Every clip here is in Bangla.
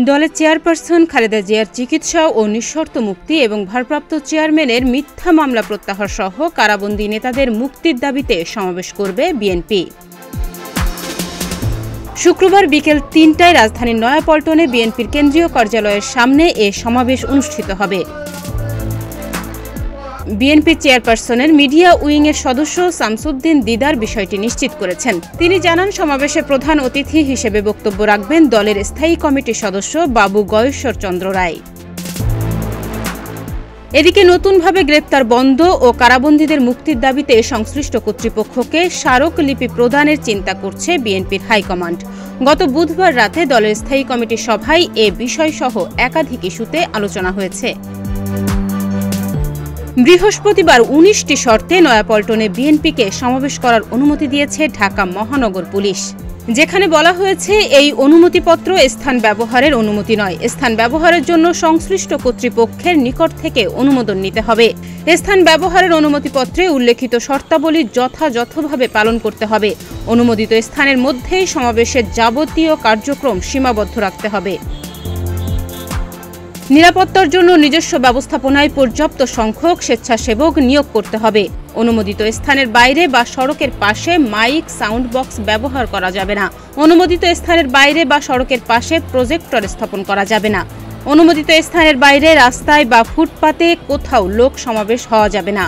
দলের চেয়ারপারসন খালেদা জিয়ার চিকিৎসা ও নিঃশর্ত মুক্তি এবং ভারপ্রাপ্ত চেয়ারম্যানের মিথ্যা মামলা প্রত্যাহার সহ কারাবন্দী নেতাদের মুক্তির দাবিতে সমাবেশ করবে বিএনপি। শুক্রবার বিকেল ৩টায় রাজধানীর নয়াপল্টনে বিএনপির কেন্দ্রীয় কার্যালয়ের সামনে এ সমাবেশ অনুষ্ঠিত হবে। বিএনপি চেয়ারপারসনের মিডিয়া উইংয়ের সদস্য শামসুদ্দিন দিদার বিষয়টি নিশ্চিত করেছেন। তিনি জানান, সমাবেশে প্রধান অতিথি হিসেবে বক্তব্য রাখবেন দলের স্থায়ী কমিটির সদস্য বাবু গয়েশ্বর চন্দ্র রায়। এদিকে নতুনভাবে গ্রেপ্তার বন্ধ ও কারাবন্দীদের মুক্তির দাবিতে সংশ্লিষ্ট কর্তৃপক্ষকে স্মারকলিপি প্রদানের চিন্তা করছে বিএনপির হাইকমান্ড। গত বুধবার রাতে দলের স্থায়ী কমিটির সভায় এ বিষয়সহ একাধিক ইস্যুতে আলোচনা হয়েছে। বৃহস্পতিবার ১৯টি শর্তে নয়াপল্টনে বিএনপিকে সমাবেশ করার অনুমতি দিয়েছে ঢাকা মহানগর পুলিশ, যেখানে বলা হয়েছে এই অনুমতিপত্র স্থান ব্যবহারের অনুমতি নয়। স্থান ব্যবহারের জন্য সংশ্লিষ্ট কর্তৃপক্ষের নিকট থেকে অনুমোদন নিতে হবে। স্থান ব্যবহারের অনুমতিপত্রে উল্লেখিত শর্তাবলী যথাযথভাবে পালন করতে হবে। অনুমোদিত স্থানের মধ্যেই সমাবেশের যাবতীয় কার্যক্রম সীমাবদ্ধ রাখতে হবে। নিরাপত্তার জন্য নিজস্ব ব্যবস্থাপনায় পর্যাপ্ত সংখ্যক স্বেচ্ছাসেবক নিয়োগ করতে হবে। অনুমোদিত স্থানের বাইরে বা সড়কের পাশে মাইক, সাউন্ড বক্স ব্যবহার করা যাবে না। অনুমোদিত স্থানের বাইরে বা সড়কের পাশে প্রজেক্টর স্থাপন করা যাবে না। অনুমোদিত স্থানের বাইরে রাস্তায় বা ফুটপাতে কোথাও লোক সমাবেশ হওয়া যাবে না।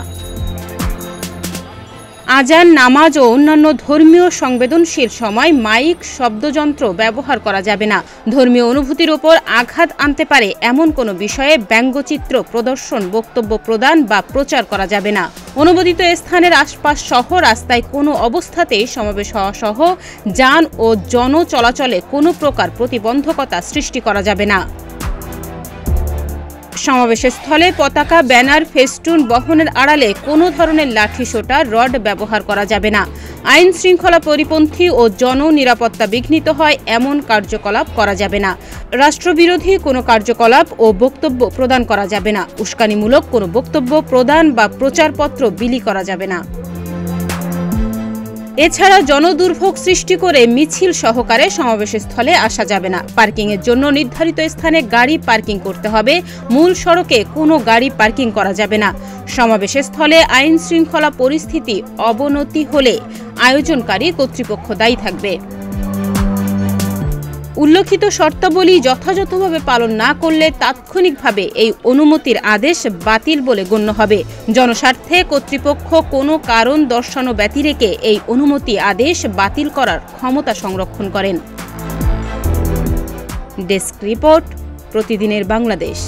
আজান, নামাজ ও অন্যান্য ধর্মীয় সংবেদনশীল সময় মাইক, শব্দযন্ত্র ব্যবহার করা যাবে না। ধর্মীয় অনুভূতির ওপর আঘাত আনতে পারে এমন কোনো বিষয়ে ব্যঙ্গচিত্র প্রদর্শন, বক্তব্য প্রদান বা প্রচার করা যাবে না। অনুমোদিত স্থানের আশপাশ সহ রাস্তায় কোনো অবস্থাতেই সমাবেশ হওয়া সহ যান ও জন চলাচলে কোনো প্রকার প্রতিবন্ধকতা সৃষ্টি করা যাবে না। সমাবেশের স্থলে পতাকা, ব্যানার, ফেস্টুন বহনের আড়ালে কোনো ধরনের লাঠিসোঁটা, রড ব্যবহার করা যাবে না। আইন শৃঙ্খলা পরিপন্থী ও জননিরাপত্তা বিঘ্নিত হয় এমন কার্যকলাপ করা যাবে না। রাষ্ট্রবিরোধী কোনো কার্যকলাপ ও বক্তব্য প্রদান করা যাবে না। উস্কানিমূলক কোনো বক্তব্য প্রদান বা প্রচারপত্র বিলি করা যাবে না। এছাড়া জনদুর্ভোগ সৃষ্টি করে মিছিল সহকারে সমাবেশের স্থলে আসা যাবে না। পার্কিংয়ের জন্য নির্ধারিত স্থানে গাড়ি পার্কিং করতে হবে। মূল সড়কে কোনো গাড়ি পার্কিং করা যাবে না। সমাবেশের স্থলে আইন শৃঙ্খলা পরিস্থিতি অবনতি হলে আয়োজনকারী কর্তৃপক্ষ দায়ী থাকবে। উল্লেখিত শর্তাবলী যথাযথভাবে পালন না করলে তাৎক্ষণিকভাবে এই অনুমতির আদেশ বাতিল বলে গণ্য হবে। জনস্বার্থে কর্তৃপক্ষ কোনো কারণ দর্শানো ব্যতি রেখে এই অনুমতি আদেশ বাতিল করার ক্ষমতা সংরক্ষণ করেন। ডেস্ক রিপোর্ট, প্রতিদিনের বাংলাদেশ।